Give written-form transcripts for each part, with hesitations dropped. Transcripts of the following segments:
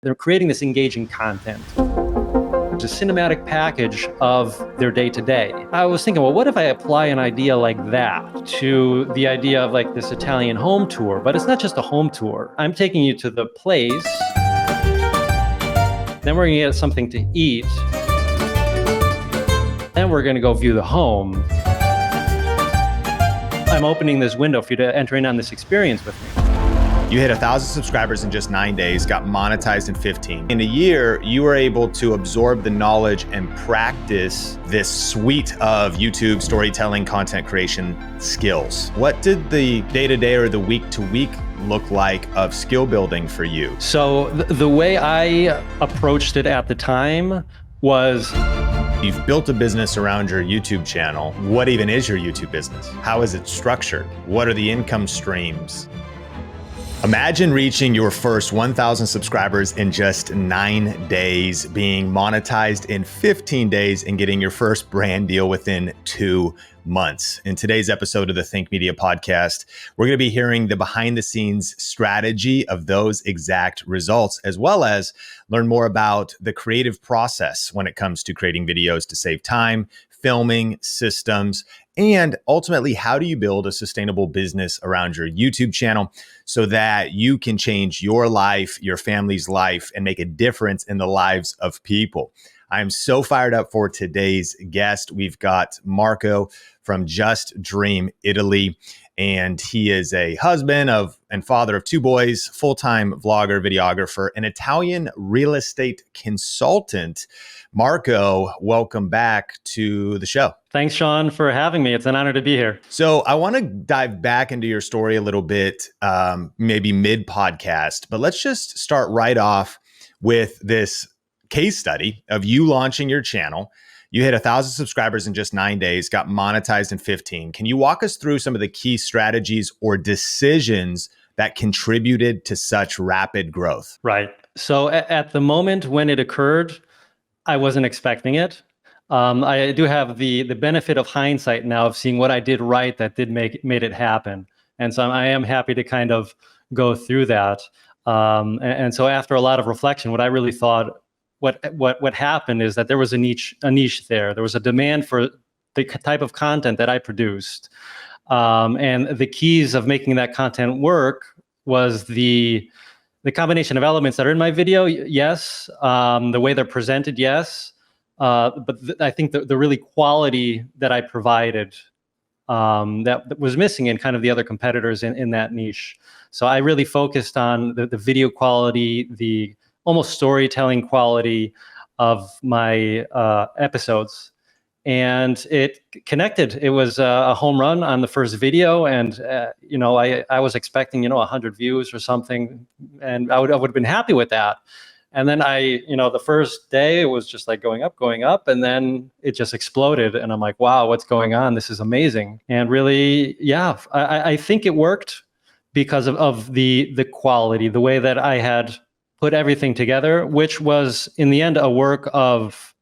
They're creating this engaging content. It's a cinematic package of their day-to-day. I was thinking, well, what if I apply an idea like that to the idea of like this Italian home tour? But it's not just a home tour. I'm taking you to the place, then we're gonna get something to eat, then we're gonna go view the home. I'm opening this window for you to enter in on this experience with me. You hit 1,000 subscribers in just 9 days, got monetized in 15. In a year, you were able to absorb the knowledge and practice this suite of YouTube storytelling, content creation skills. What did the day-to-day or the week-to-week look like of skill building for you? So the way I approached it at the time was, you've built a business around your YouTube channel. What even is your YouTube business? How is it structured? What are the income streams? Imagine reaching your first 1,000 subscribers in just 9 days, being monetized in 15 days, and getting your first brand deal within 2 months. In today's episode of the Think Media podcast, we're going to be hearing the behind the scenes strategy of those exact results, as well as learn more about the creative process when it comes to creating videos to save time, filming, systems, and ultimately, how do you build a sustainable business around your YouTube channel so that you can change your life, your family's life, and make a difference in the lives of people? I'm so fired up for today's guest. We've got Marco from Just Dream Italy, and he is a husband and father of 2 boys, full-time vlogger, videographer, and Italian real estate consultant. Marco, welcome back to the show. thanks, Sean, for having me. It's an honor to be here. So I want to dive back into your story a little bit, maybe mid-podcast, but let's just start right off with this case study of you launching your channel. You hit 1,000 subscribers in just 9 days, got monetized in 15. Can you walk us through some of the key strategies or decisions that contributed to such rapid growth? Right. So at the moment when it occurred, I wasn't expecting it. I do have the benefit of hindsight now of seeing what I did right that did made it happen. And so I am happy to kind of go through that. And so after a lot of reflection, what I really thought, what happened is that there was a niche there. There was a demand for the type of content that I produced. And the keys of making that content work was the combination of elements that are in my video, yes. The way they're presented, yes. But I think the really quality that I provided that was missing in kind of the other competitors in that niche. So I really focused on the video quality, the almost storytelling quality of my episodes. And it connected. It was a home run on the first video. And, I was expecting, 100 views or something. And I would have been happy with that. And then the first day it was just like going up, and then it just exploded. And I'm like, wow, what's going on? This is amazing. And really, yeah, I think it worked because of the quality, the way that I had put everything together, which was in the end a work of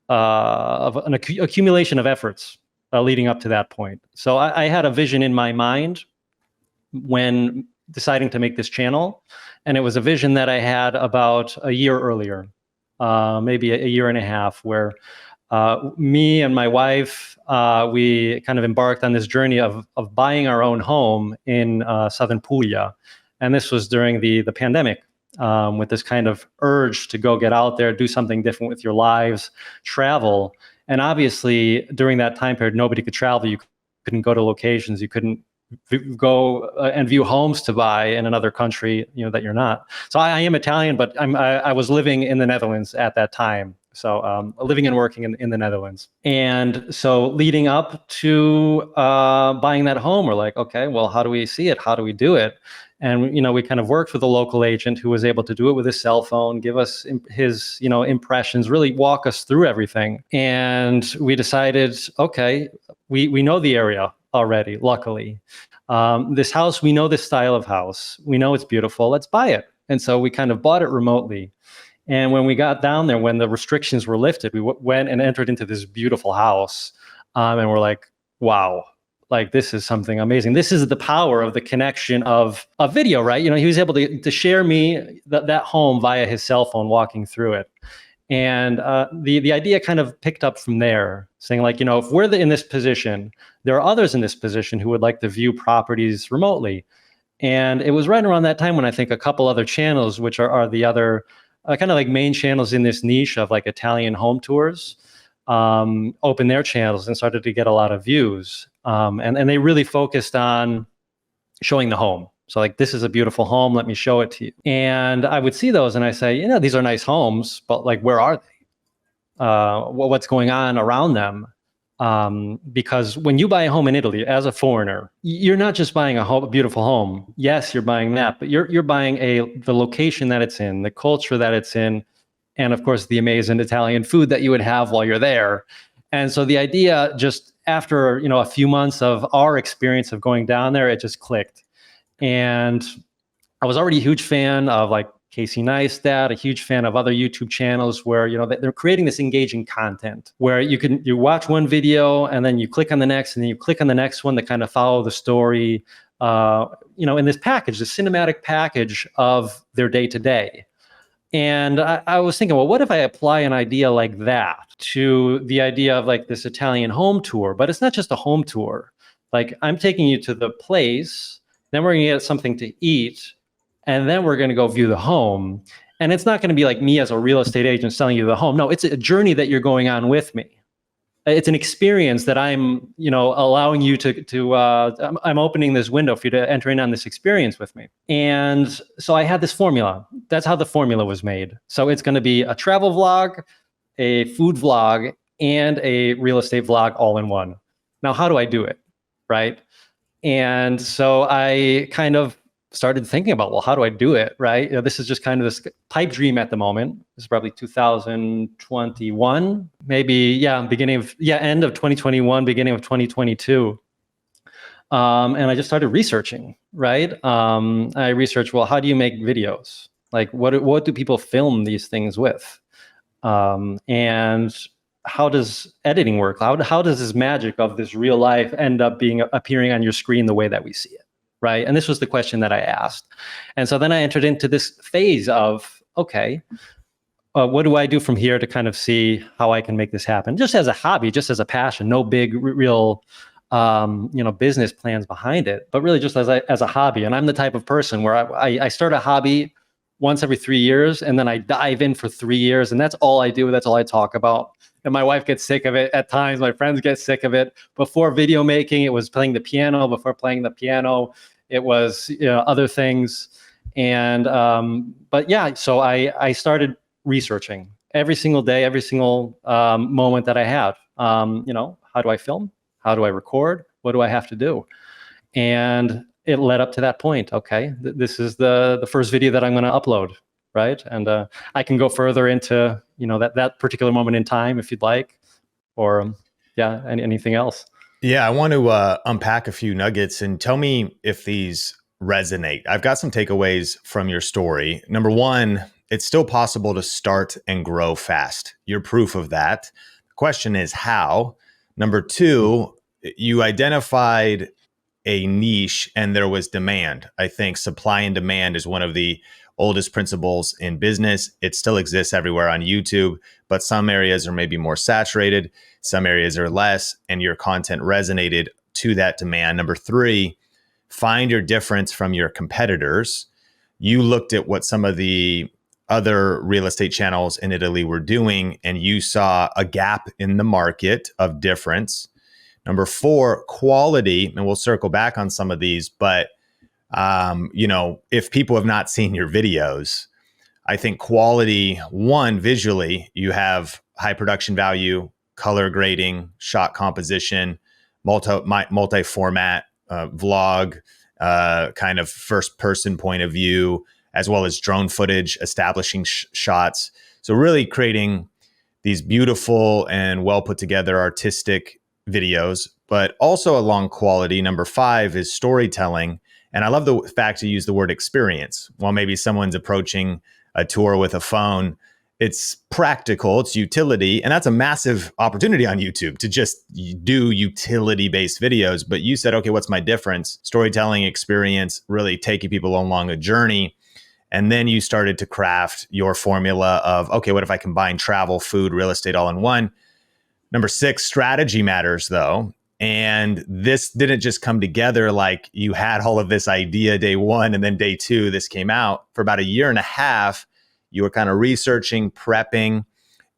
an accumulation of efforts leading up to that point. So I had a vision in my mind when deciding to make this channel. And it was a vision that I had about a year earlier, maybe a year and a half, where me and my wife, we kind of embarked on this journey of buying our own home in southern Puglia. And this was during the pandemic, with this kind of urge to go get out there, do something different with your lives, travel. And obviously, during that time period, nobody could travel. You couldn't go to locations. You couldn't go and view homes to buy in another country, that you're not. So I am Italian, but I was living in the Netherlands at that time. So living and working in the Netherlands. And so leading up to buying that home, we're like, okay, well, how do we see it? How do we do it? And, we kind of worked with a local agent who was able to do it with his cell phone, give us his, impressions, really walk us through everything. And we decided, okay, we know the area already, luckily. This house, we know this style of house. We know it's beautiful. Let's buy it. And so we kind of bought it remotely. And when we got down there, when the restrictions were lifted, we went and entered into this beautiful house. And we're like, wow, like, this is something amazing. This is the power of the connection of video, right? He was able to share me that home via his cell phone walking through it. And the idea kind of picked up from there, saying like, if we're in this position, there are others in this position who would like to view properties remotely. And it was right around that time when I think a couple other channels, which are the other kind of like main channels in this niche of like Italian home tours, opened their channels and started to get a lot of views. And they really focused on showing the home. So like, this is a beautiful home, let me show it to you. And I would see those and I say, these are nice homes, but like, where are they? What's going on around them? Because when you buy a home in Italy as a foreigner, you're not just buying a beautiful home. Yes, you're buying that, but you're buying the location that it's in, the culture that it's in, and of course the amazing Italian food that you would have while you're there. And so the idea, just after a few months of our experience of going down there, it just clicked. And I was already a huge fan of like Casey Neistat, a huge fan of other YouTube channels where, they're creating this engaging content where you watch one video and then you click on the next and then you click on the next one to kind of follow the story, in this package, the cinematic package of their day to day. And I was thinking, well, what if I apply an idea like that to the idea of like this Italian home tour? But it's not just a home tour. Like, I'm taking you to the place, then we're going to get something to eat, and then we're going to go view the home. And it's not going to be like me as a real estate agent selling you the home. No, it's a journey that you're going on with me. It's an experience that I'm, allowing you I'm opening this window for you to enter in on this experience with me. And so I had this formula. That's how the formula was made. So it's going to be a travel vlog, a food vlog, and a real estate vlog all in one. Now, how do I do it? Right? And so I kind of started thinking about, well, how do I do it? Right? This is just kind of this pipe dream at the moment. This is probably 2021, maybe, end of 2021, beginning of 2022. And I just started researching, right? I researched, well, how do you make videos? Like, what do people film these things with? And how does editing work? How does this magic of this real life end up appearing on your screen the way that we see it, right? And this was the question that I asked. And so then I entered into this phase of, okay, what do I do from here to kind of see how I can make this happen? Just as a hobby, just as a passion, no big real business plans behind it, but really just as a hobby. And I'm the type of person where I start a hobby once every 3 years, and then I dive in for 3 years, and that's all I do. That's all I talk about. And my wife gets sick of it at times. My friends get sick of it. Before video making, it was playing the piano. Before playing the piano, it was other things. And so I started researching every single day, every single moment that I had. How do I film? How do I record? What do I have to do? And it led up to that point. Okay, this is the first video that I'm going to upload, right? And I can go further into that particular moment in time if you'd like, or anything else. Yeah, I want to unpack a few nuggets and tell me if these resonate. I've got some takeaways from your story. Number one, it's still possible to start and grow fast. You're proof of that. The question is how. Number two, you identified a niche and there was demand. I think supply and demand is one of the oldest principles in business. It still exists everywhere on YouTube, but some areas are maybe more saturated, some areas are less, and your content resonated to that demand. Number three, find your difference from your competitors. You looked at what some of the other real estate channels in Italy were doing, and you saw a gap in the market of difference. Number four, quality, and we'll circle back on some of these, but if people have not seen your videos, I think quality, one, visually, you have high production value, color grading, shot composition, multi-format vlog, kind of first person point of view, as well as drone footage, establishing shots. So really creating these beautiful and well put together artistic videos, but also along quality. Number five is storytelling. And I love the fact you use the word experience. While maybe someone's approaching a tour with a phone, it's practical, it's utility, and that's a massive opportunity on YouTube to just do utility-based videos. But you said, okay, what's my difference? Storytelling, experience, really taking people along a journey. And then you started to craft your formula of, okay, what if I combine travel, food, real estate all in one? Number 6, strategy matters though. And this didn't just come together like you had all of this idea day 1 and then day 2, this came out. For about a year and a half, you were kind of researching, prepping,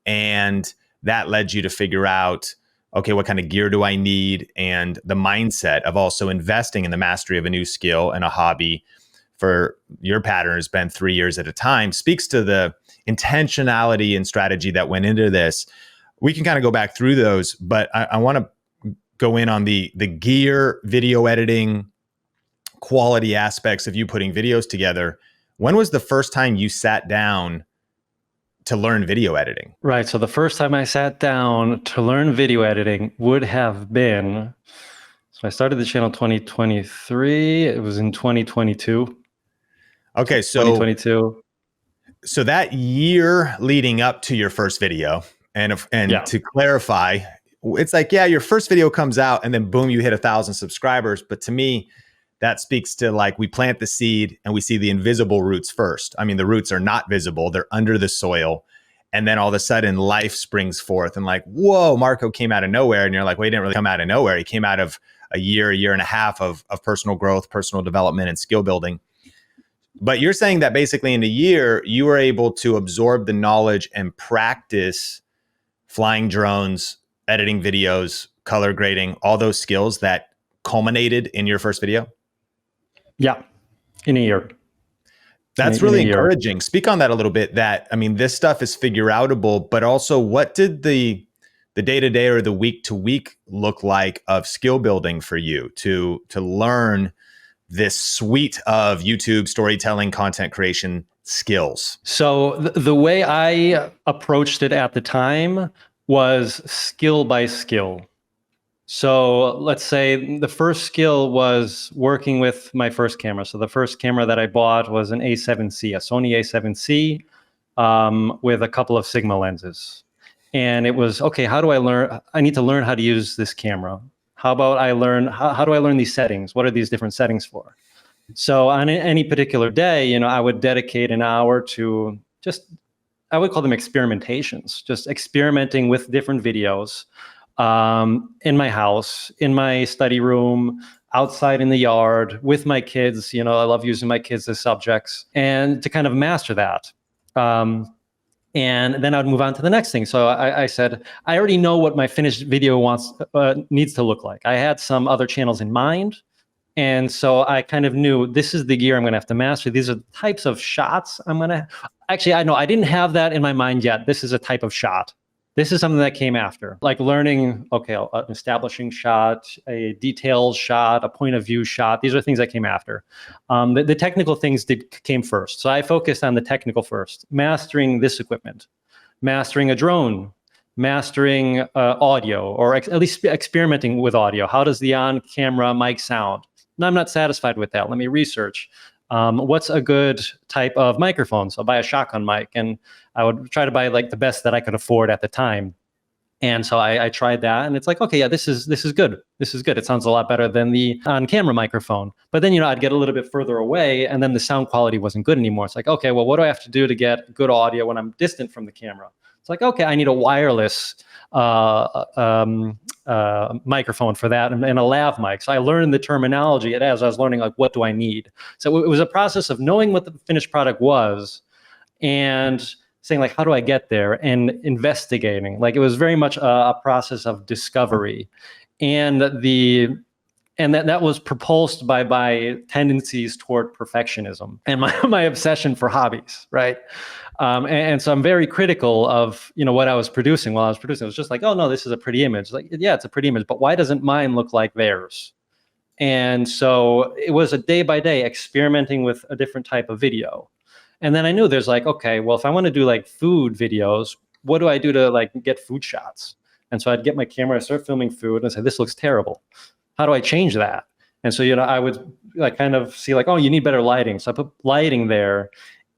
and that led you to figure out, okay, what kind of gear do I need? And the mindset of also investing in the mastery of a new skill and a hobby for your pattern has been 3 years at a time, speaks to the intentionality and strategy that went into this. We can kind of go back through those, but I want to go in on the gear, video editing, quality aspects of you putting videos together. When was the first time you sat down to learn video editing? Right. So the first time I sat down to learn video editing would have been, so I started the channel 2023. It was in 2022. Okay. So 2022. So that year leading up to your first video, and to clarify, it's like, yeah, your first video comes out and then boom, you hit 1,000 subscribers. But to me, that speaks to like, we plant the seed and we see the invisible roots first. I mean, the roots are not visible. They're under the soil. And then all of a sudden life springs forth and like, whoa, Marco came out of nowhere. And you're like, well, he didn't really come out of nowhere. He came out of a year and a half of personal growth, personal development, and skill building. But you're saying that basically in a year, you were able to absorb the knowledge and practice flying drones, editing videos, color grading, all those skills that culminated in your first video? Yeah, in a year. That's really encouraging. Speak on that a little bit. That, I mean, this stuff is figure outable, but also what did the day-to-day or the week-to-week look like of skill building for you to learn this suite of YouTube storytelling, content creation skills? So the way I approached it at the time was skill by skill. So let's say the first skill was working with my first camera. So the first camera that I bought was an A7C, a Sony A7C with a couple of Sigma lenses. And it was, okay, how do I learn? I need to learn how to use this camera. How about I learn, how do I learn these settings? What are these different settings for? So on any particular day, I would dedicate an hour to just, I would call them experimentations, just experimenting with different videos. In my house, in my study room, outside in the yard, with my kids. I love using my kids as subjects, and to kind of master that. And then I'd move on to the next thing. So I said, I already know what my finished video needs to look like. I had some other channels in mind. And so I kind of knew this is the gear I'm going to have to master. These are the types of shots I'm going to, actually, I know I didn't have that in my mind yet. This is a type of shot. This is something that came after, like learning, okay, an establishing shot, a detailed shot, a point of view shot. These are things that came after. The technical things came first. So I focused on the technical first, mastering this equipment, mastering a drone, mastering audio, or at least experimenting with audio. How does the on-camera mic sound? No, I'm not satisfied with that. Let me research. What's a good type of microphone? So I'll buy a shotgun mic, and I would try to buy like the best that I could afford at the time. And so I tried that, and it's like, okay, yeah, this is good. This is good. It sounds a lot better than the on-camera microphone. But then, I'd get a little bit further away, and then the sound quality wasn't good anymore. It's like, okay, well, what do I have to do to get good audio when I'm distant from the camera? It's like, okay, I need a wireless microphone for that, and a lav mic. So I learned the terminology as I was learning, like, what do I need? So it was a process of knowing what the finished product was and saying, like, how do I get there, and investigating. Like, it was very much a process of discovery. And that was propulsed by tendencies toward perfectionism and my obsession for hobbies, right? And so I'm very critical of what I was producing while I was producing. It was just like, oh no, this is a pretty image. Like, yeah, it's a pretty image, but why doesn't mine look like theirs? And so it was a day by day experimenting with a different type of video. And then I knew there's like, okay, well, if I want to do like food videos, what do I do to like get food shots? And so I'd get my camera, I start filming food, and I say, this looks terrible. How do I change that? And so, I would like kind of see like, oh, you need better lighting. So I put lighting there,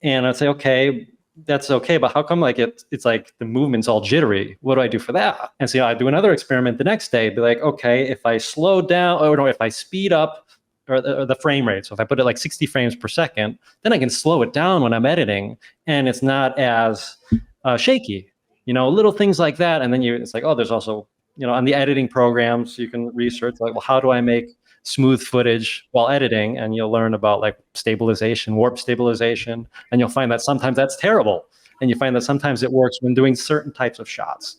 and I'd say, okay, that's okay, but how come like it's like the movement's all jittery? What do I do for that? And so I do another experiment the next day, be like, okay, if I slow down, or no, if I speed up or the frame rate. So if I put it like 60 frames per second, then I can slow it down when I'm editing and it's not as shaky, little things like that. And then it's like, oh, there's also, on the editing programs, you can research like, well, how do I make smooth footage while editing? And you'll learn about like stabilization, warp stabilization, and you'll find that sometimes that's terrible. And you find that sometimes it works when doing certain types of shots.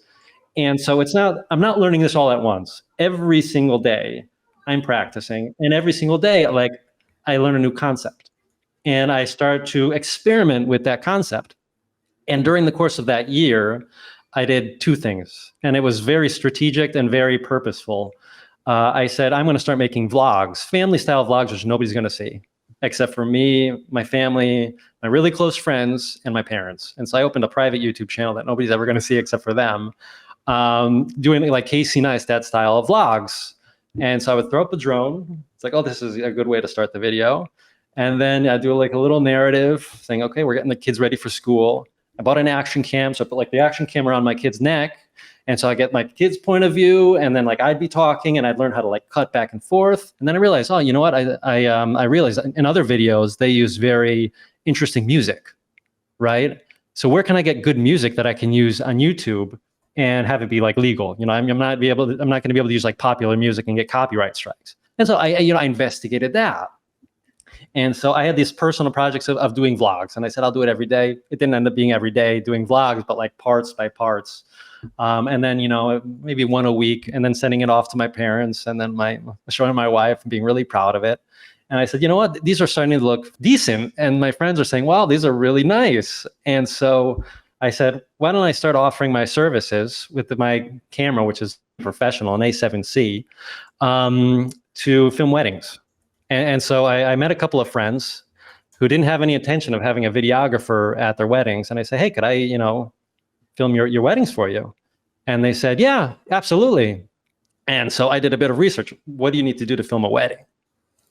And so I'm not learning this all at once. Every single day I'm practicing, and every single day, like, I learn a new concept and I start to experiment with that concept. And during the course of that year, I did two things, and it was very strategic and very purposeful. I said, I'm going to start making vlogs, family style vlogs, which nobody's going to see except for me, my family, my really close friends, and my parents. And so I opened a private YouTube channel that nobody's ever going to see except for them, doing like Casey Neistat style of vlogs. And so I would throw up a drone. It's like, oh, this is a good way to start the video. And then I do like a little narrative saying, okay, we're getting the kids ready for school. I bought an action cam. So I put like the action camera on my kid's neck. And so I get my kid's point of view, and then like I'd be talking and I'd learn how to like cut back and forth. And then I realized, oh, you know what? I realized in other videos, they use very interesting music, right? So where can I get good music that I can use on YouTube and have it be like legal? You know, I'm not going to be able to use like popular music and get copyright strikes. And so I investigated that. And so I had these personal projects of doing vlogs, and I said, I'll do it every day. It didn't end up being every day doing vlogs, but like parts by parts. And then, maybe one a week, and then sending it off to my parents, and then showing my wife and being really proud of it. And I said, you know what, these are starting to look decent. And my friends are saying, wow, these are really nice. And so I said, why don't I start offering my services with my camera, which is professional, an A7C, to film weddings. And so I met a couple of friends who didn't have any intention of having a videographer at their weddings. And I said, hey, could I, film your weddings for you? And they said, yeah, absolutely. And so I did a bit of research. What do you need to do to film a wedding?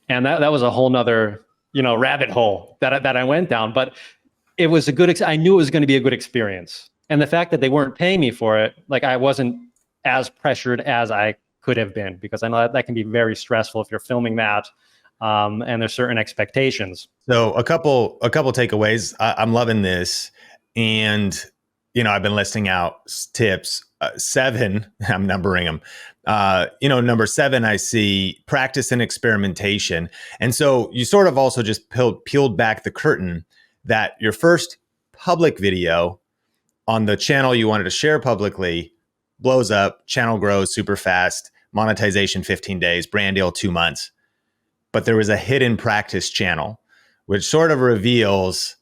And that was a whole nother, rabbit hole that I went down. But it was I knew it was going to be a good experience. And the fact that they weren't paying me for it, like I wasn't as pressured as I could have been, because I know that can be very stressful if you're filming that. And there's certain expectations. So a couple takeaways. I'm loving this. And, I've been listing out tips. 7, I'm numbering them. Number 7, I see practice and experimentation. And so you sort of also just peeled back the curtain that your first public video on the channel you wanted to share publicly blows up, channel grows super fast, monetization 15 days, brand deal 2 months. But there was a hidden practice channel, which sort of reveals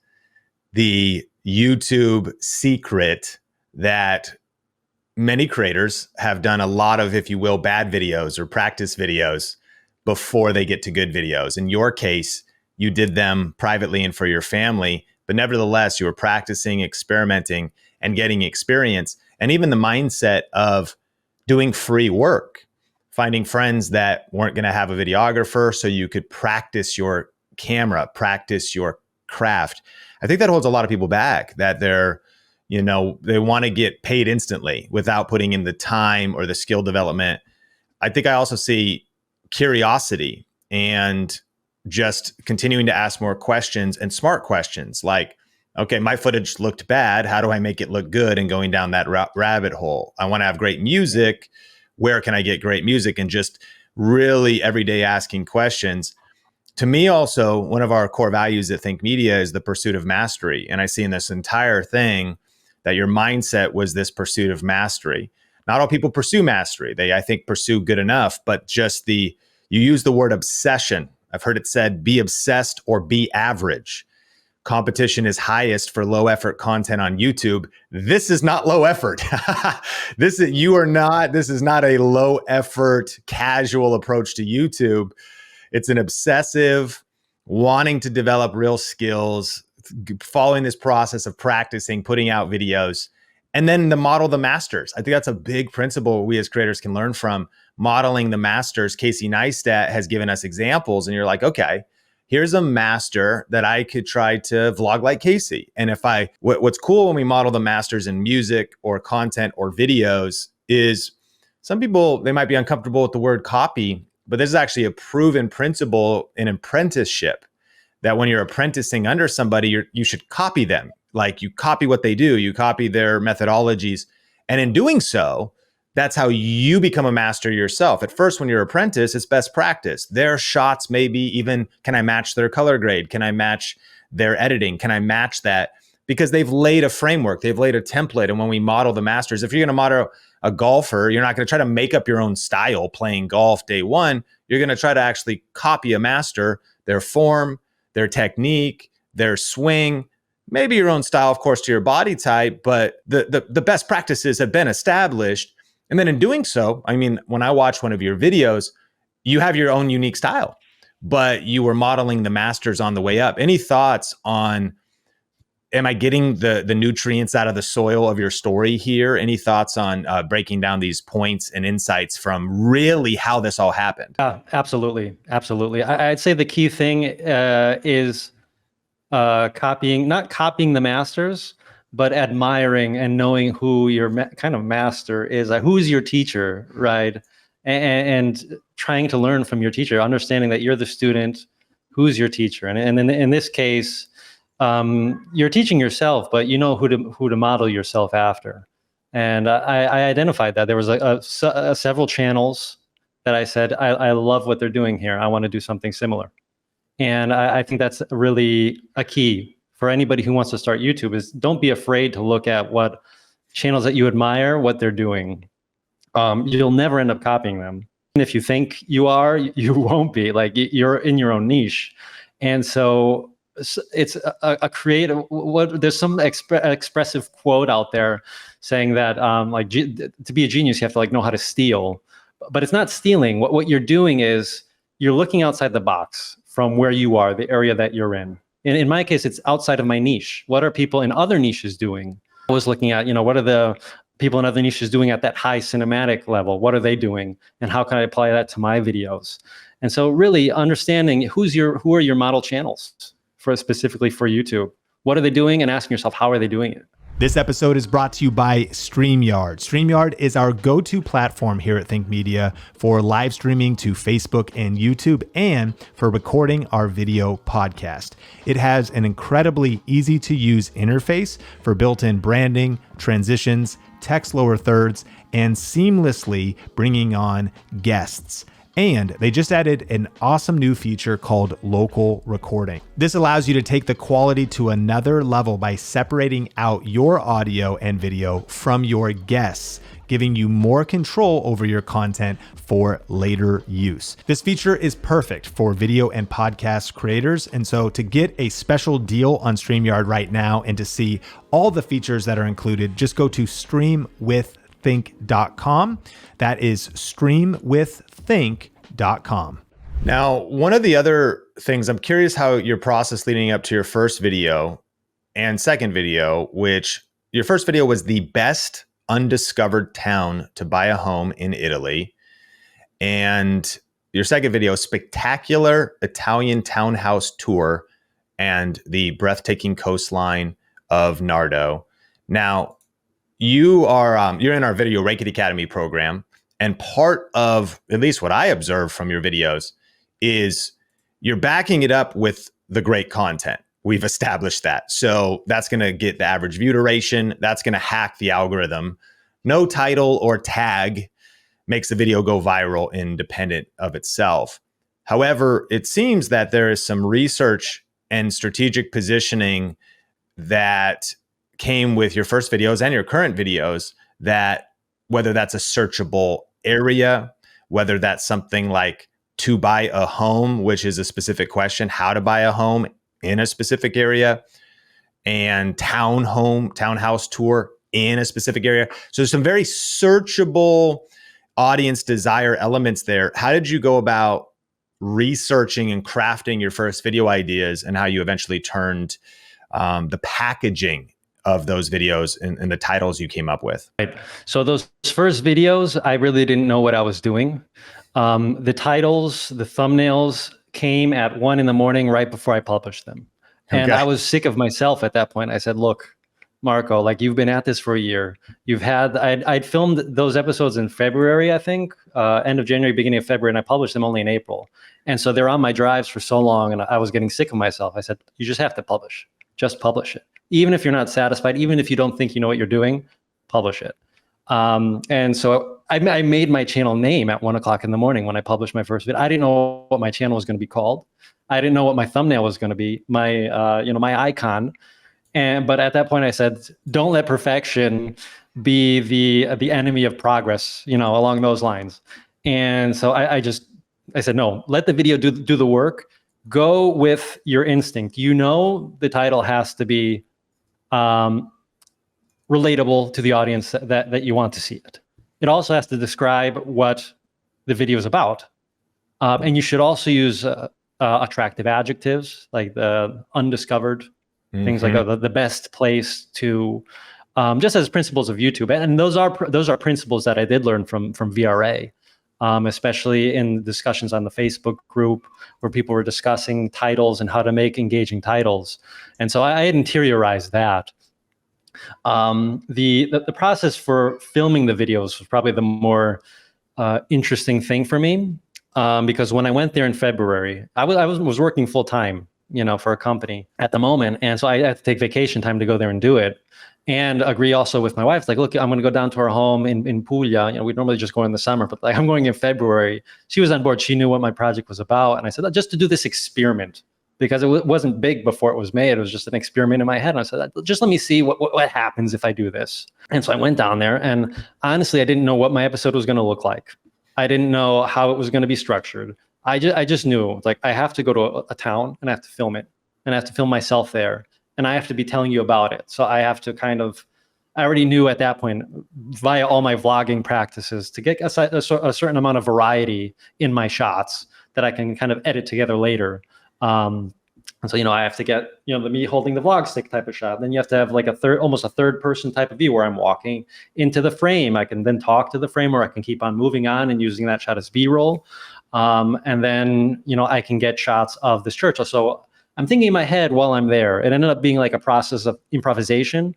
the YouTube secret that many creators have done a lot of, if you will, bad videos or practice videos before they get to good videos. In your case, you did them privately and for your family, but nevertheless, you were practicing, experimenting, and getting experience. And even the mindset of doing free work, finding friends that weren't going to have a videographer so you could practice your camera, practice your craft. I think that holds a lot of people back, that they want to get paid instantly without putting in the time or the skill development. I think I also see curiosity and just continuing to ask more questions, and smart questions like, okay, my footage looked bad. How do I make it look good? And going down that rabbit hole. I want to have great music. Where can I get great music? And just really every day asking questions. To me, also, one of our core values at Think Media is the pursuit of mastery. And I see in this entire thing that your mindset was this pursuit of mastery. Not all people pursue mastery. They, I think, pursue good enough, but just you use the word obsession. I've heard it said, be obsessed or be average. Competition is highest for low effort content on YouTube. This is not low effort. This is not a low effort, casual approach to YouTube. It's an obsessive, wanting to develop real skills, following this process of practicing, putting out videos, and then the model the masters. I think that's a big principle we as creators can learn from, modeling the masters. Casey Neistat has given us examples, and you're like, okay, here's a master that I could try to vlog like Casey. And what's cool when we model the masters in music or content or videos is some people, they might be uncomfortable with the word copy, but this is actually a proven principle in apprenticeship that when you're apprenticing under somebody, you should copy them. Like you copy what they do, you copy their methodologies. And in doing so, that's how you become a master yourself. At first, when you're an apprentice, it's best practice. Their shots, maybe even, can I match their color grade? Can I match their editing? Can I match that? Because they've laid a framework, they've laid a template. And when we model the masters, if you're going to model a golfer, you're not going to try to make up your own style playing golf day one. You're going to try to actually copy a master, their form, their technique, their swing, maybe your own style, of course, to your body type, but the best practices have been established. And then in doing so, I mean, when I watch one of your videos, you have your own unique style, but you were modeling the masters on the way up. Any thoughts on, am I getting the nutrients out of the soil of your story here? Any thoughts on breaking down these points and insights from really how this all happened? Absolutely. Absolutely. I'd say the key thing is not copying the masters, but admiring and knowing who your kind of master is, like who's your teacher, right? And trying to learn from your teacher, understanding that you're the student, who's your teacher. And in this case, you're teaching yourself, but you know who to model yourself after. And I identified that there was several channels that I said, I love what they're doing here. I want to do something similar. And I think that's really a key for anybody who wants to start YouTube, is don't be afraid to look at what channels that you admire, what they're doing. You'll never end up copying them. And if you think you are, you won't be. Like, you're in your own niche. And so it's a creative, there's some expressive quote out there saying that to be a genius, you have to know how to steal. But it's not stealing. What you're doing is you're looking outside the box from where you are, the area that you're in. And in my case, it's outside of my niche. What are people in other niches doing? I was looking at, what are the people in other niches doing at that high cinematic level? What are they doing? And how can I apply that to my videos? And so really understanding who are your model channels specifically for YouTube? What are they doing? And asking yourself, how are they doing it? This episode is brought to you by StreamYard. StreamYard is our go-to platform here at Think Media for live streaming to Facebook and YouTube, and for recording our video podcast. It has an incredibly easy to use interface for built-in branding, transitions, text lower thirds, and seamlessly bringing on guests. And they just added an awesome new feature called local recording. This allows you to take the quality to another level by separating out your audio and video from your guests, giving you more control over your content for later use. This feature is perfect for video and podcast creators. And so to get a special deal on StreamYard right now and to see all the features that are included, just go to streamwiththink.com. That is streamwiththink.com. Now, one of the other things, I'm curious how your process leading up to your first video and second video, which your first video was the best undiscovered town to buy a home in Italy. And your second video, spectacular Italian townhouse tour and the breathtaking coastline of Nardo. Now, you're in our Video Rake Academy program. And part of, at least what I observe from your videos, is you're backing it up with the great content. We've established that. So that's going to get the average view duration. That's going to hack the algorithm. No title or tag makes the video go viral independent of itself. However, it seems that there is some research and strategic positioning that came with your first videos and your current videos, that whether that's a searchable area, whether that's something like to buy a home, which is a specific question, how to buy a home in a specific area, and townhouse tour in a specific area. So there's some very searchable audience desire elements there. How did you go about researching and crafting your first video ideas, and how you eventually turned the packaging of those videos and the titles you came up with? Right. So those first videos, I really didn't know what I was doing. The titles, the thumbnails came at 1 a.m. right before I published them. And Okay. I was sick of myself at that point. I said, look, Marco, like you've been at this for a year. I'd filmed those episodes in February, I think, end of January, beginning of February, and I published them only in April. And so they're on my drives for so long, and I was getting sick of myself. I said, you just have to publish. Just publish it. Even if you're not satisfied, even if you don't think you know what you're doing, publish it. And so I made my channel name at 1 o'clock in the morning when I published my first video. I didn't know what my channel was going to be called. I didn't know what my thumbnail was going to be, my icon. But at that point I said, don't let perfection be the enemy of progress, along those lines. And so I said, no, let the video do the work. Go with your instinct. The title has to be relatable to the audience that you want to see it. It also has to describe what the video is about. And you should also use attractive adjectives like the undiscovered, things like the best place to, just as principles of YouTube. And those are principles that I did learn from VRA, especially in discussions on the Facebook group where people were discussing titles and how to make engaging titles. And so I had interiorized that. The process for filming the videos was probably the more interesting thing for me, because when I went there in February, I was working full time, for a company at the moment, and so I had to take vacation time to go there and do it, and agree also with my wife, like, look, I'm going to go down to our home in Puglia. We normally just go in the summer, but like I'm going in February. She was on board. She knew what my project was about, and I said, just to do this experiment. Because it wasn't big before it was made. It was just an experiment in my head. And I said, just let me see what happens if I do this. And so I went down there, and honestly, I didn't know what my episode was going to look like. I didn't know how it was going to be structured. I just knew, like, I have to go to a town and I have to film it, and I have to film myself there, and I have to be telling you about it. So I have to I already knew at that point via all my vlogging practices to get a certain amount of variety in my shots that I can kind of edit together later. And so, I have to get, the me holding the vlog stick type of shot. Then you have to have like almost a third person type of view where I'm walking into the frame. I can then talk to the frame, or I can keep on moving on and using that shot as B-roll. And then, I can get shots of this church. So I'm thinking in my head while I'm there. It ended up being like a process of improvisation.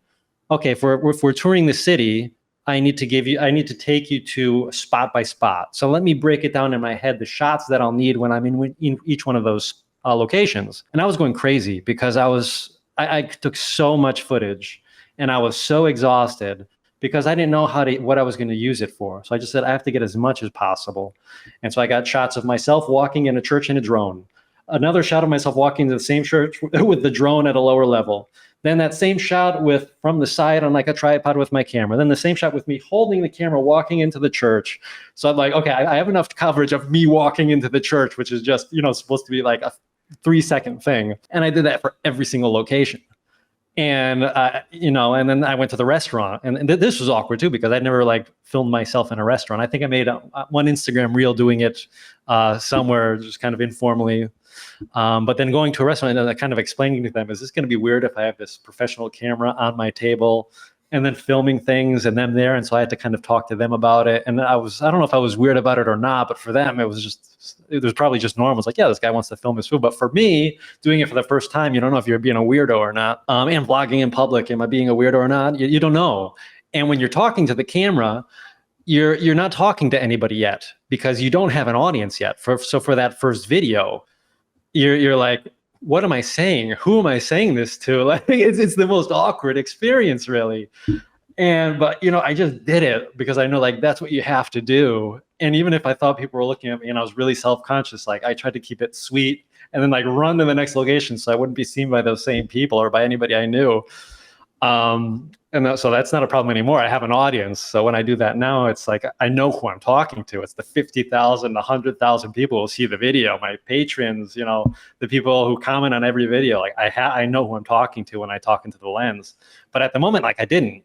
Okay, if we're touring the city, I need to take you to spot by spot. So let me break it down in my head, the shots that I'll need when I'm in each one of those locations. And I was going crazy because I took so much footage, and I was so exhausted because I didn't know what I was going to use it for. So I just said, I have to get as much as possible. And so I got shots of myself walking in a church in a drone, another shot of myself walking to the same church with the drone at a lower level. Then that same shot from the side on like a tripod with my camera. Then the same shot with me holding the camera, walking into the church. So I'm like, okay, I have enough coverage of me walking into the church, which is just, supposed to be like a 3-second thing. And I did that for every single location. And, and then I went to the restaurant, and this was awkward too, because I'd never like filmed myself in a restaurant. I think I made one Instagram reel doing it somewhere, just kind of informally. But then going to a restaurant and kind of explaining to them, is this going to be weird if I have this professional camera on my table and then filming things and them there? And so I had to kind of talk to them about it. And I don't know if I was weird about it or not, but for them, it was probably just normal. It's like, yeah, this guy wants to film his food. But for me, doing it for the first time, you don't know if you're being a weirdo or not. And vlogging in public, am I being a weirdo or not? You don't know. And when you're talking to the camera, you're not talking to anybody yet because you don't have an audience yet. So for that first video, you're like, what am I saying? Who am I saying this to? Like, it's the most awkward experience, really. But I just did it because I know like that's what you have to do. And even if I thought people were looking at me and I was really self-conscious, like I tried to keep it sweet and then like run to the next location so I wouldn't be seen by those same people or by anybody I knew. So that's not a problem anymore. I have an audience. So when I do that now, it's like, I know who I'm talking to. It's the 50,000, 100,000 people who will see the video, my patrons, the people who comment on every video. Like I know who I'm talking to when I talk into the lens, but at the moment, like I didn't.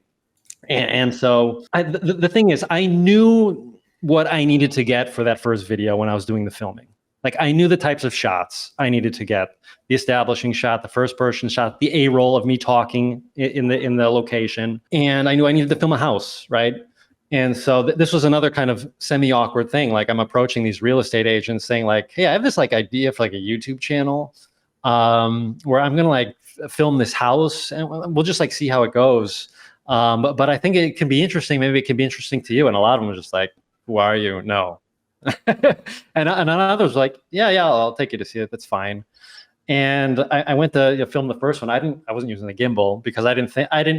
And so the thing is, I knew what I needed to get for that first video when I was doing the filming. Like I knew the types of shots I needed to get: the establishing shot, the first person shot, the A-roll of me talking in the location. And I knew I needed to film a house, right? And so this was another kind of semi-awkward thing. Like I'm approaching these real estate agents saying like, hey, I have this like idea for like a YouTube channel where I'm going to like film this house and we'll just like see how it goes. But I think it can be interesting. Maybe it can be interesting to you. And a lot of them were just like, who are you? No. and others were like, yeah, I'll take you to see it. That's fine. And I went to film the first one. I wasn't using the gimbal because I didn't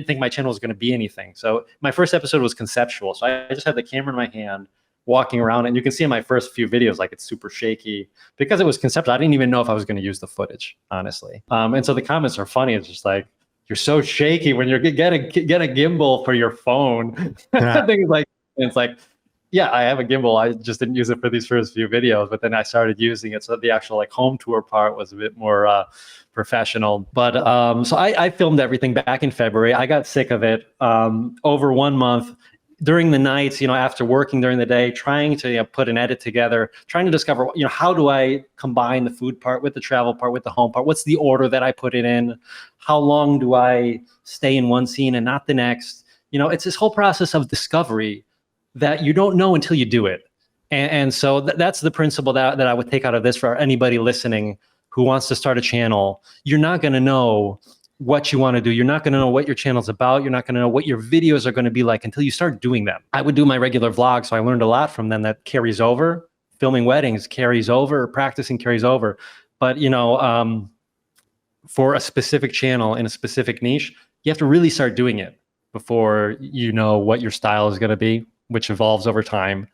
think my channel was going to be anything. So my first episode was conceptual. So I just had the camera in my hand, walking around, and you can see in my first few videos like it's super shaky because it was conceptual. I didn't even know if I was going to use the footage, honestly. And so the comments are funny. It's just like, you're so shaky when you're get a gimbal for your phone. Things like it's like. Yeah, I have a gimbal. I just didn't use it for these first few videos, but then I started using it. So the actual like home tour part was a bit more professional. But so I filmed everything back in February. I got sick of it over 1 month during the nights, after working during the day, trying to put an edit together, trying to discover, how do I combine the food part with the travel part, with the home part? What's the order that I put it in? How long do I stay in one scene and not the next? It's this whole process of discovery that you don't know until you do it. And so that's the principle that I would take out of this for anybody listening who wants to start a channel. You're not going to know what you want to do. You're not going to know what your channel's about. You're not going to know what your videos are going to be like until you start doing them. I would do my regular vlogs, so I learned a lot from them that carries over. Filming weddings carries over, practicing carries over. But, for a specific channel in a specific niche, you have to really start doing it before you know what your style is going to be, which evolves over time,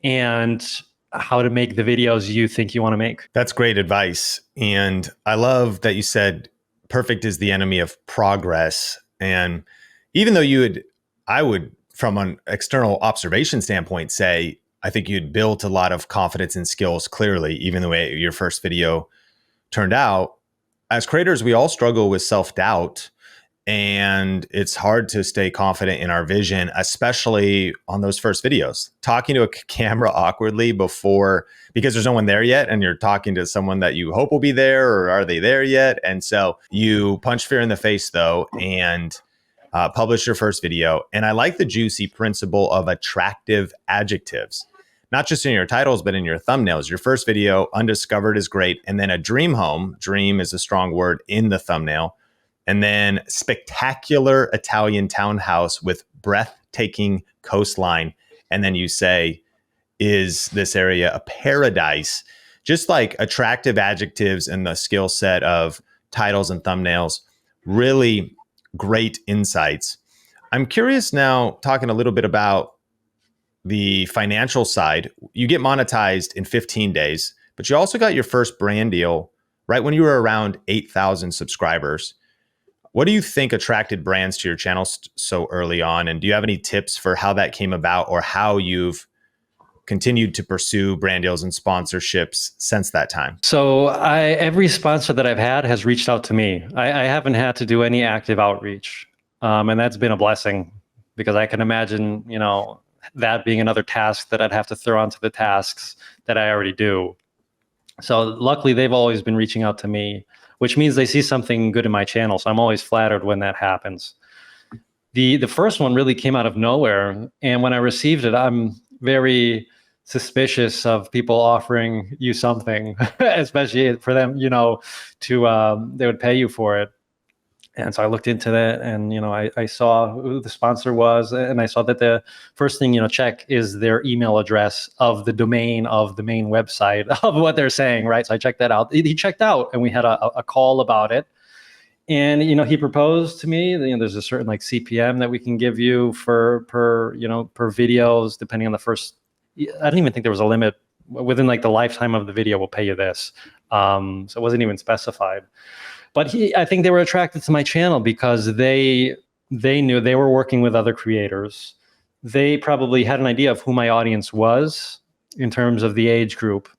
and how to make the videos you think you want to make. That's great advice. And I love that you said perfect is the enemy of progress. And even though I would, from an external observation standpoint, say, I think you'd built a lot of confidence and skills clearly, even the way your first video turned out. As creators, we all struggle with self-doubt. And it's hard to stay confident in our vision, especially on those first videos. Talking to a camera awkwardly because there's no one there yet, and you're talking to someone that you hope will be there, or are they there yet? And so you punch fear in the face, though, and publish your first video. And I like the juicy principle of attractive adjectives, not just in your titles, but in your thumbnails. Your first video, Undiscovered, is great. And then a dream home, dream is a strong word, in the thumbnail. And then spectacular Italian townhouse with breathtaking coastline. And then you say, is this area a paradise? Just like attractive adjectives and the skill set of titles and thumbnails, really great insights. I'm curious now, talking a little bit about the financial side. You get monetized in 15 days, but you also got your first brand deal right when you were around 8,000 subscribers. What do you think attracted brands to your channel so early on? And do you have any tips for how that came about, or how you've continued to pursue brand deals and sponsorships since that time? So every sponsor that I've had has reached out to me. I haven't had to do any active outreach. And that's been a blessing, because I can imagine, that being another task that I'd have to throw onto the tasks that I already do. So luckily, they've always been reaching out to me, which means they see something good in my channel. So I'm always flattered when that happens. The first one really came out of nowhere. And when I received it, I'm very suspicious of people offering you something, especially for them, they would pay you for it. And so I looked into that, and, I saw who the sponsor was, and I saw that the first thing, check is their email address of the domain of the main website of what they're saying, right? So I checked that out. He checked out, and we had a call about it. And, he proposed to me, there's a certain like CPM that we can give you per videos, depending on the first. I don't even think there was a limit. Within like the lifetime of the video, we'll pay you this. So it wasn't even specified. But I think they were attracted to my channel because they knew they were working with other creators. They probably had an idea of who my audience was in terms of the age group.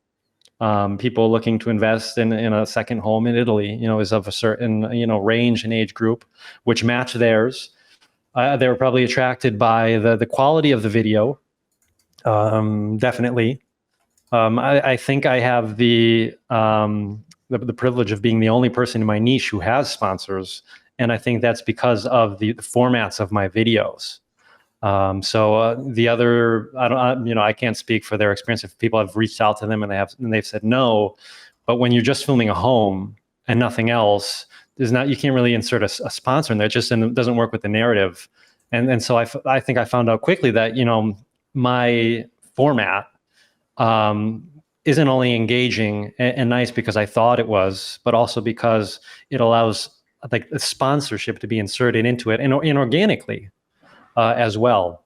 People looking to invest in a second home in Italy, is of a certain, range and age group, which matched theirs. They were probably attracted by the quality of the video. Definitely. I think I have the privilege of being the only person in my niche who has sponsors. And I think that's because of the formats of my videos. The other, I can't speak for their experience if people have reached out to them and they've said no. But when you're just filming a home and nothing else, you can't really insert a sponsor in there. It just doesn't work with the narrative. And so I think I found out quickly that, my format isn't only engaging and nice because I thought it was, but also because it allows like a sponsorship to be inserted into it and inorganically as well.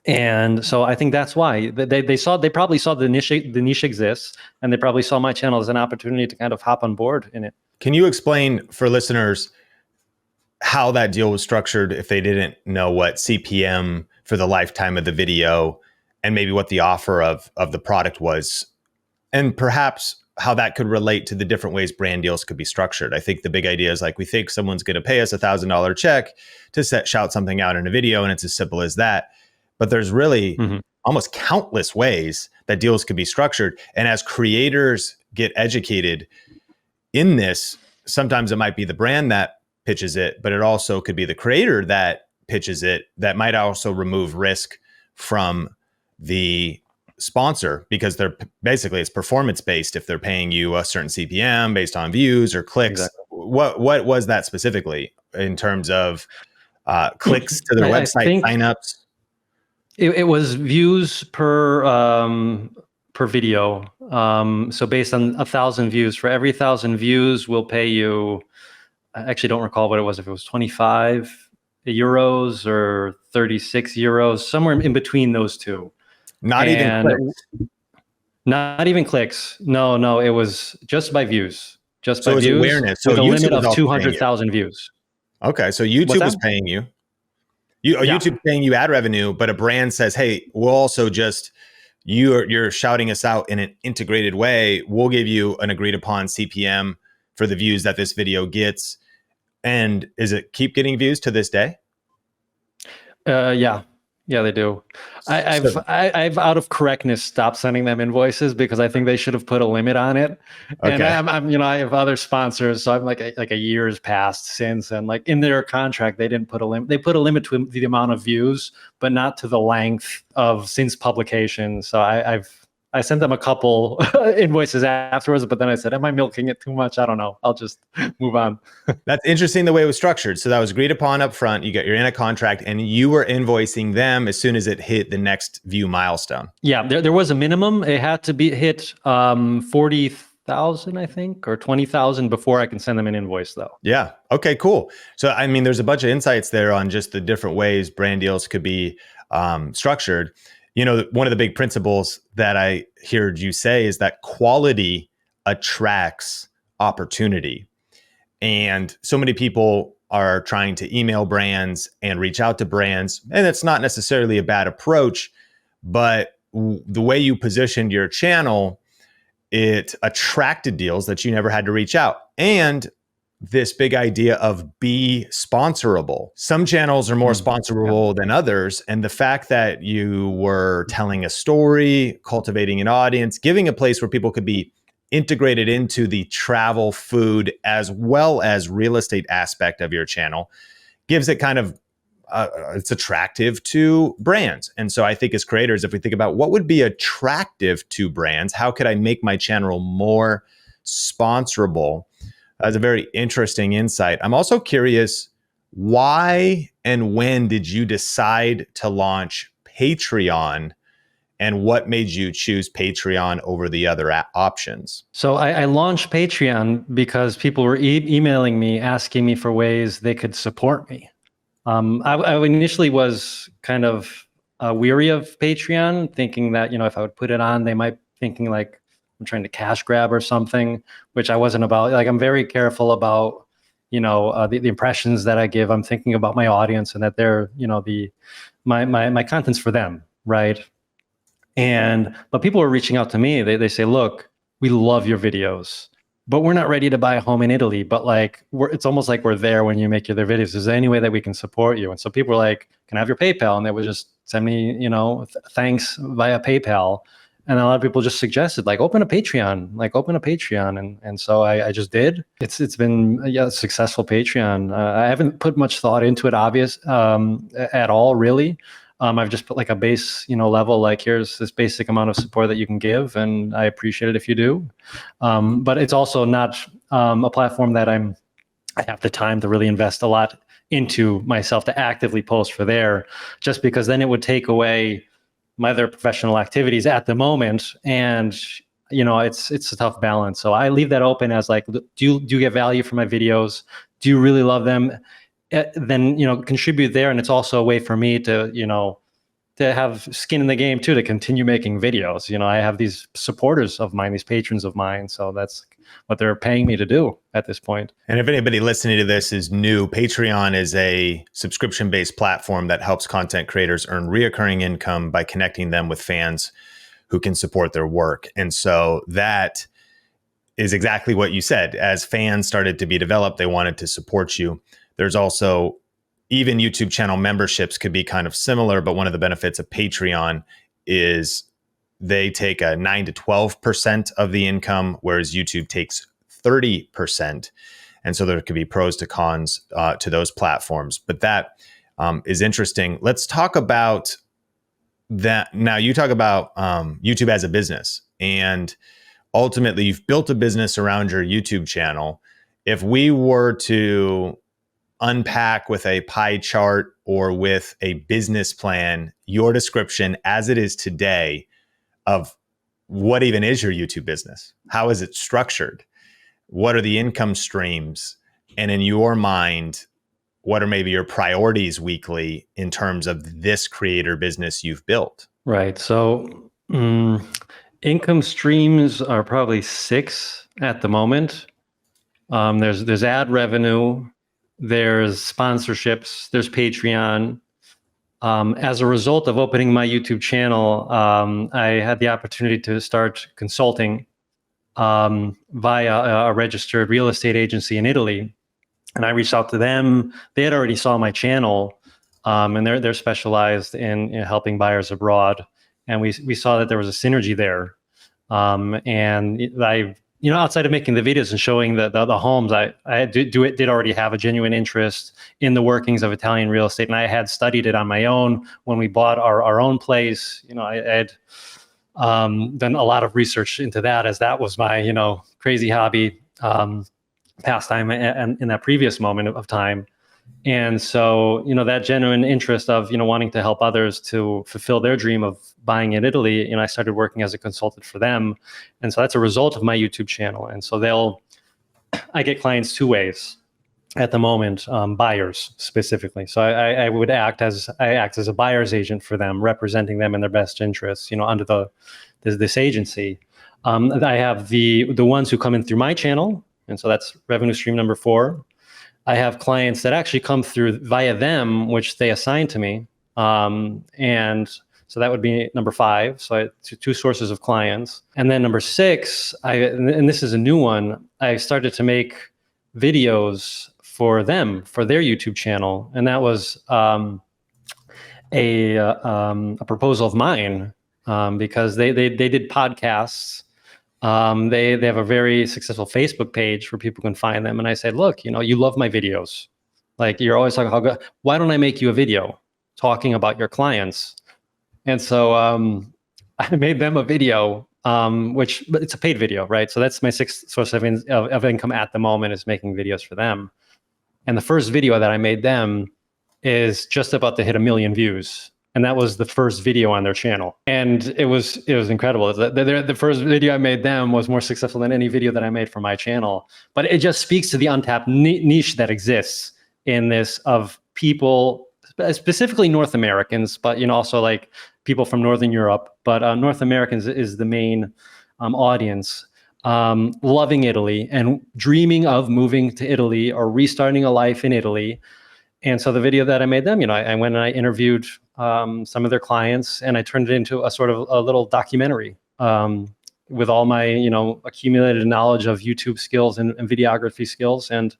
And so I think that's why they probably saw the niche exists, and they probably saw my channel as an opportunity to kind of hop on board in it. Can you explain for listeners how that deal was structured if they didn't know what CPM for the lifetime of the video and maybe what the offer of the product was, and perhaps how that could relate to the different ways brand deals could be structured? I think the big idea is like, we think someone's going to pay us $1,000 check to shout something out in a video, and it's as simple as that. But there's really almost countless ways that deals could be structured. And as creators get educated in this, sometimes it might be the brand that pitches it, but it also could be the creator that pitches it, that might also remove risk from the sponsor, because they're basically, it's performance based if they're paying you a certain CPM based on views or clicks. Exactly. What was that specifically in terms of clicks to their website, signups? It was views per video. So based on 1,000 views, for every 1,000 views, we'll pay you. I actually don't recall what it was. If it was 25 euros or 36 euros, somewhere in between those two. Not even clicks. Not even clicks. No, it was just by views. Just by views. Awareness. So with a limit of 200,000 views. Okay, so YouTube was paying you. YouTube's paying you ad revenue, but a brand says, "Hey, we'll also just you're shouting us out in an integrated way. We'll give you an agreed upon CPM for the views that this video gets." And is it keep getting views to this day? Yeah, they do. I've out of correctness stopped sending them invoices because I think they should have put a limit on it. Okay. And I have other sponsors, so I'm like a year's passed since, and like in their contract they didn't put a limit. They put a limit to the amount of views, but not to the length of since publication. So I sent them a couple invoices afterwards, but then I said, am I milking it too much? I don't know. I'll just move on. That's interesting the way it was structured. So that was agreed upon up front. You're in a contract and you were invoicing them as soon as it hit the next view milestone. Yeah, there was a minimum. It had to be hit 40,000, I think, or 20,000 before I can send them an invoice though. Yeah. Okay, cool. So, I mean, there's a bunch of insights there on just the different ways brand deals could be structured. One of the big principles that I heard you say is that quality attracts opportunity. And so many people are trying to email brands and reach out to brands, and it's not necessarily a bad approach, but the way you positioned your channel, it attracted deals that you never had to reach out. And this big idea of be sponsorable. Some channels are more sponsorable than others. And the fact that you were telling a story, cultivating an audience, giving a place where people could be integrated into the travel, food, as well as real estate aspect of your channel gives it kind of, it's attractive to brands. And so I think as creators, if we think about what would be attractive to brands, how could I make my channel more sponsorable? That's a very interesting insight. I'm also curious, why and when did you decide to launch Patreon, and what made you choose Patreon over the other options? So I launched Patreon because people were emailing me, asking me for ways they could support me. I initially was kind of weary of Patreon, thinking that, if I would put it on, they might thinking like, I'm trying to cash grab or something, which I wasn't about. Like, I'm very careful about, the impressions that I give. I'm thinking about my audience and that they're, my content's for them, right? But people are reaching out to me. They say, look, we love your videos, but we're not ready to buy a home in Italy. But like, it's almost like we're there when you make your videos. Is there any way that we can support you? And so people were like, can I have your PayPal? And they would just send me, thanks via PayPal. And a lot of people just suggested, like, open a Patreon. And so I just did. It's been a successful Patreon. I haven't put much thought into it, at all, really. I've just put like a base, level, like here's this basic amount of support that you can give, and I appreciate it if you do. But it's also not a platform that I have the time to really invest a lot into myself to actively post for there, just because then it would take away my other professional activities at the moment. And it's a tough balance. So I leave that open as like, do you get value from my videos? Do you really love them? Then contribute there. And it's also a way for me to have skin in the game too, to continue making videos. I have these supporters of mine, these patrons of mine, so that's what they're paying me to do at this point. And if anybody listening to this is new, Patreon is a subscription-based platform that helps content creators earn reoccurring income by connecting them with fans who can support their work. And so that is exactly what you said. As fans started to be developed, they wanted to support you. There's also, even YouTube channel memberships could be kind of similar, but one of the benefits of Patreon is they take a 9 to 12% of the income, whereas YouTube takes 30%. And so there could be pros to cons to those platforms. But that is interesting. Let's talk about that. Now, you talk about YouTube as a business, and ultimately you've built a business around your YouTube channel. If we were to unpack with a pie chart or with a business plan your description as it is today of what even is your YouTube business, how is it structured, what are the income streams, and in your mind, what are maybe your priorities weekly in terms of this creator business you've built? Right. So income streams are probably 6 at the moment. There's ad revenue, there's sponsorships, there's Patreon. As a result of opening my YouTube channel, I had the opportunity to start consulting via a registered real estate agency in Italy. And I reached out to them. They had already saw my channel, and they're specialized in helping buyers abroad. And we saw that there was a synergy there. And I, outside of making the videos and showing the homes, I did already have a genuine interest in the workings of Italian real estate, and I had studied it on my own when we bought our own place. I had done a lot of research into that, as that was my crazy hobby pastime in that previous moment of time. And so that genuine interest of wanting to help others to fulfill their dream of buying in Italy, I started working as a consultant for them. And so that's a result of my YouTube channel. And so I get clients 2 ways at the moment, buyers specifically. So I act as a buyer's agent for them, representing them in their best interests, under this agency. I have the ones who come in through my channel, and so that's revenue stream number 4. I have clients that actually come through via them, which they assign to me. And so that would be number 5. So I had 2 sources of clients. And then number 6, and this is a new one, I started to make videos for them, for their YouTube channel. And that was a proposal of mine, because they did podcasts. They have a very successful Facebook page where people can find them. And I said, look, you love my videos. Like, you're always talking how good. Why don't I make you a video talking about your clients? And so I made them a video, but it's a paid video, right? So that's my 6th source of income at the moment, is making videos for them. And the first video that I made them is just about to hit 1 million views. And that was the first video on their channel. And it was incredible. The first video I made them was more successful than any video that I made for my channel. But it just speaks to the untapped niche that exists in this, of people, specifically North Americans, but also like people from Northern Europe. But North Americans is the main audience, loving Italy and dreaming of moving to Italy or restarting a life in Italy. And so the video that I made them, I went and I interviewed some of their clients, and I turned it into a sort of a little documentary with all my, accumulated knowledge of YouTube skills and videography skills. And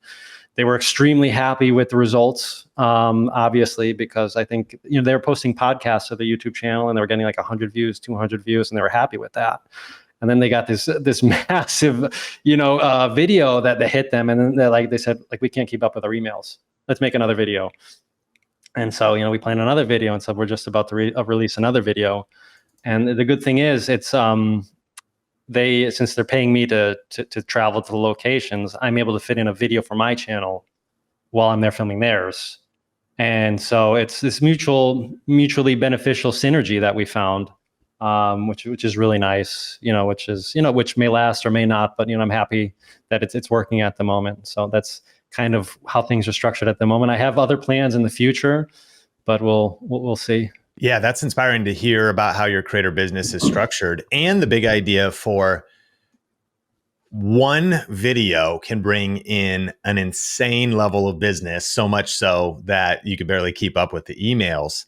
they were extremely happy with the results, obviously, because I think, they were posting podcasts to the YouTube channel, and they were getting like 100 views, 200 views, and they were happy with that. And then they got this massive, video that hit them. And then they said, we can't keep up with our emails. Let's make another video. And so, we plan another video, and so we're just about to release another video. And the good thing is, it's since they're paying me to travel to the locations, I'm able to fit in a video for my channel while I'm there filming theirs. And so it's this mutually beneficial synergy that we found, which is really nice, which may last or may not, but I'm happy that it's working at the moment. So that's kind of how things are structured at the moment. I have other plans in the future, but we'll see. Yeah, that's inspiring to hear about how your creator business is structured, and the big idea for one video can bring in an insane level of business, so much so that you could barely keep up with the emails.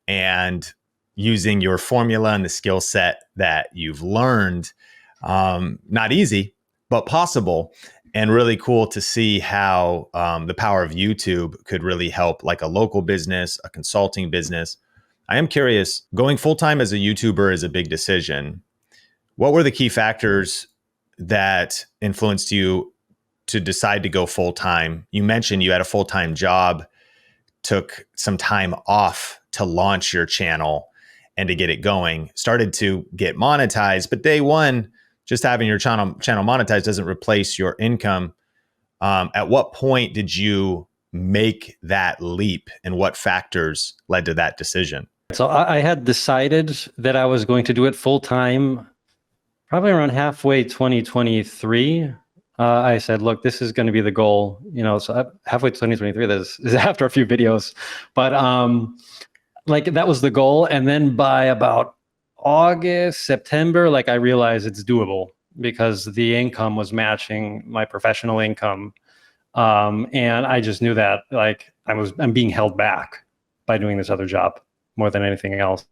And using your formula and the skill set that you've learned, not easy, but possible, and really cool to see how the power of YouTube could really help like a local business, a consulting business. I am curious, going full-time as a YouTuber is a big decision. What were the key factors that influenced you to decide to go full-time? You mentioned you had a full-time job, took some time off to launch your channel and to get it going, started to get monetized. But day one, just having your channel monetized doesn't replace your income. At what point did you make that leap, and what factors led to that decision? So I had decided that I was going to do it full time, probably around halfway 2023. I said, look, this is going to be the goal. So halfway 2023, this is after a few videos, but that was the goal. And then by about August, September, I realized it's doable because the income was matching my professional income. And I just knew that I'm being held back by doing this other job more than anything else.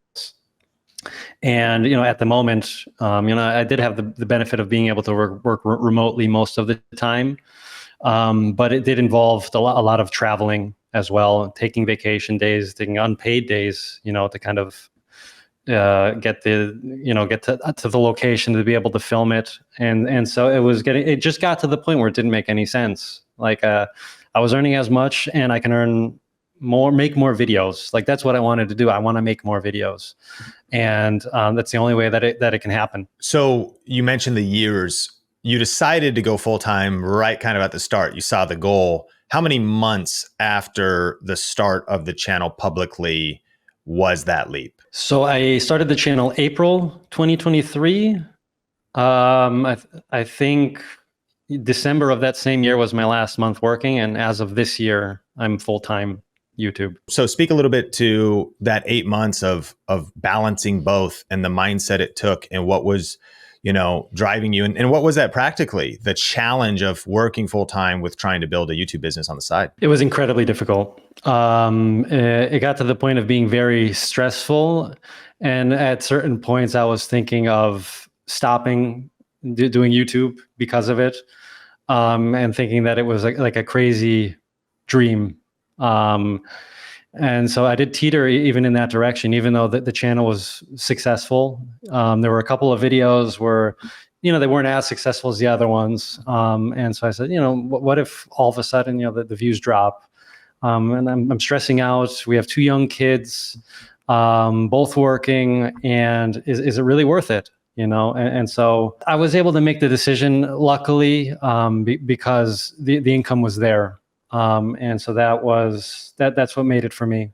And, at the moment, I did have the benefit of being able to work remotely most of the time. But it did involve a lot of traveling as well, taking vacation days, taking unpaid days, to kind of get to the location to be able to film it. And so it just got to the point where it didn't make any sense. I was earning as much, and I can make more videos. That's what I wanted to do. I want to make more videos. And that's the only way that it can happen. So you mentioned the years. You decided to go full-time right kind of at the start. You saw the goal. How many months after the start of the channel publicly was that leap? So I started the channel April 2023. I think December of that same year was my last month working. And as of this year, I'm full-time YouTube. So speak a little bit to that 8 months of balancing both, and the mindset it took, and what was, driving you, and what was that practically, the challenge of working full time with trying to build a YouTube business on the side? It was incredibly difficult. It got to the point of being very stressful. And at certain points I was thinking of stopping doing YouTube because of it. And thinking that it was like a crazy dream. And so I did teeter even in that direction, even though the channel was successful. There were a couple of videos where, they weren't as successful as the other ones. And so I said, what if all of a sudden, the views drop? And I'm stressing out. We have 2 young kids, both working, and is it really worth it? And so I was able to make the decision, luckily, because the income was there. And so that's what made it for me.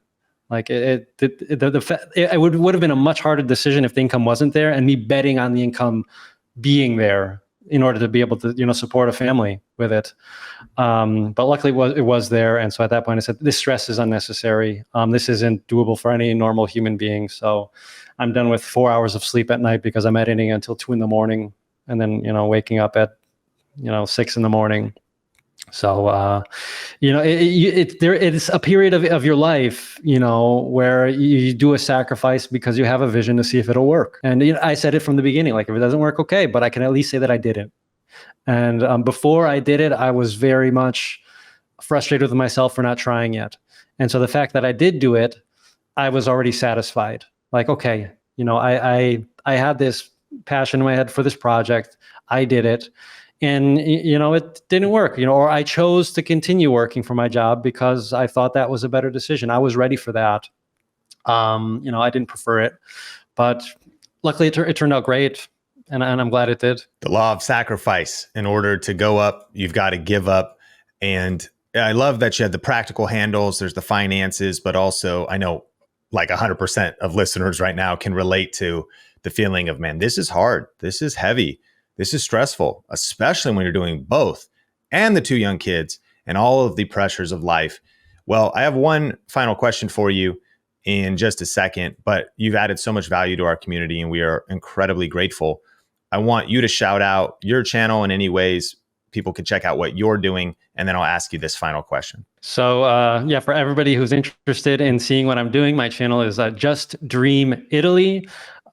It would have been a much harder decision if the income wasn't there, and me betting on the income being there in order to be able to, support a family with it. But luckily it was there. And so at that point I said, this stress is unnecessary. This isn't doable for any normal human being. So I'm done with 4 hours of sleep at night because I'm editing until 2 a.m. and then, waking up at, 6 a.m. So, it's a period of your life, where you do a sacrifice because you have a vision to see if it'll work. And I said it from the beginning, if it doesn't work, okay, but I can at least say that I did it. And before I did it, I was very much frustrated with myself for not trying yet. And so the fact that I did do it, I was already satisfied. Okay, I had this passion in my head for this project. I did it. And, it didn't work, or I chose to continue working for my job because I thought that was a better decision. I was ready for that. I didn't prefer it, but luckily it turned out great. And I'm glad it did. The law of sacrifice. In order to go up, you've got to give up. And I love that you had the practical handles. There's the finances, but also I know like 100% of listeners right now can relate to the feeling of, man, this is hard. This is heavy. This is stressful, especially when you're doing both and the two young kids and all of the pressures of life. Well, I have one final question for you in just a second, but you've added so much value to our community and we are incredibly grateful. I want you to shout out your channel in any ways people can check out what you're doing. And then I'll ask you this final question. So for everybody who's interested in seeing what I'm doing, my channel is Just Dream Italy.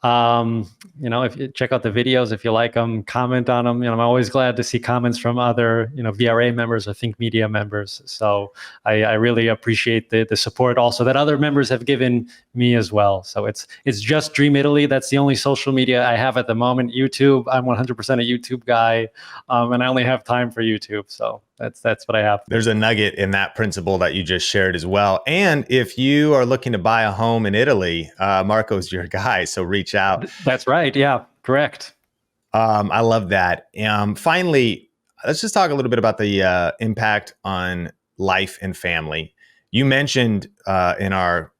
If you check out the videos, if you like them, comment on them. I'm always glad to see comments from other, VRA members or Think Media members. So I really appreciate the support also that other members have given me as well. So it's Just Dream Italy. That's the only social media I have at the moment. YouTube, I'm 100% a YouTube guy, and I only have time for YouTube. So that's what I have. There's a nugget in that principle that you just shared as well. And if you are looking to buy a home in Italy, Marco's your guy. So reach out. That's right. Yeah, correct. I love that. Finally, let's just talk a little bit about the impact on life and family. You mentioned in our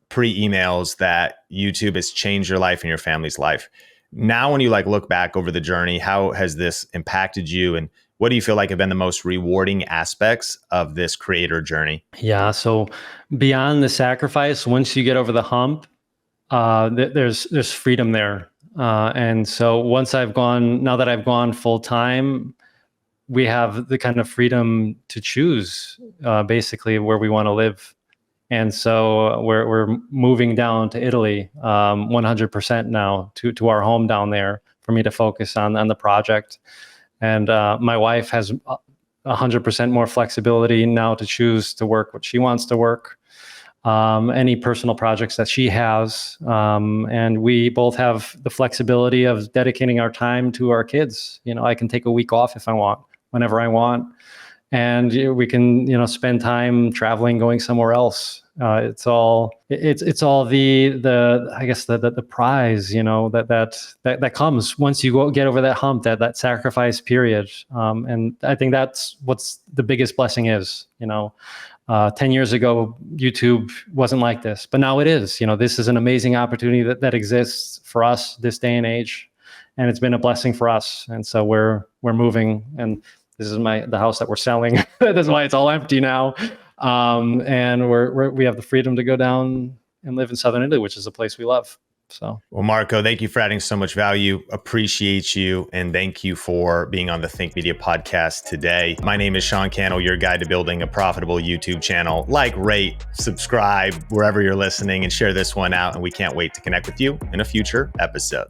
pre-emails that YouTube has changed your life and your family's life. Now, when you look back over the journey, how has this impacted you, and what do you feel like have been the most rewarding aspects of this creator journey? Yeah. So beyond the sacrifice, once you get over the hump, there's freedom there. And so now that I've gone full time, we have the kind of freedom to choose basically where we want to live. And so we're moving down to Italy 100% now to our home down there for me to focus on the project. And my wife has 100% more flexibility now to choose to work what she wants to work, any personal projects that she has. And we both have the flexibility of dedicating our time to our kids. I can take a week off if I want, whenever I want. And we can, spend time traveling, going somewhere else. It's all the I guess the prize, that comes once you get over that hump, that sacrifice period. And I think that's what's the biggest blessing is. 10 years ago, YouTube wasn't like this, but now it is. This is an amazing opportunity that exists for us this day and age, and it's been a blessing for us. And so we're moving, and this is the house that we're selling. That's why it's all empty now. And we have the freedom to go down and live in Southern Italy, which is a place we love. So, well, Marco, thank you for adding so much value. Appreciate you. And thank you for being on the Think Media podcast today. My name is Sean Cannell, your guide to building a profitable YouTube channel. Rate, subscribe wherever you're listening, and share this one out. And we can't wait to connect with you in a future episode.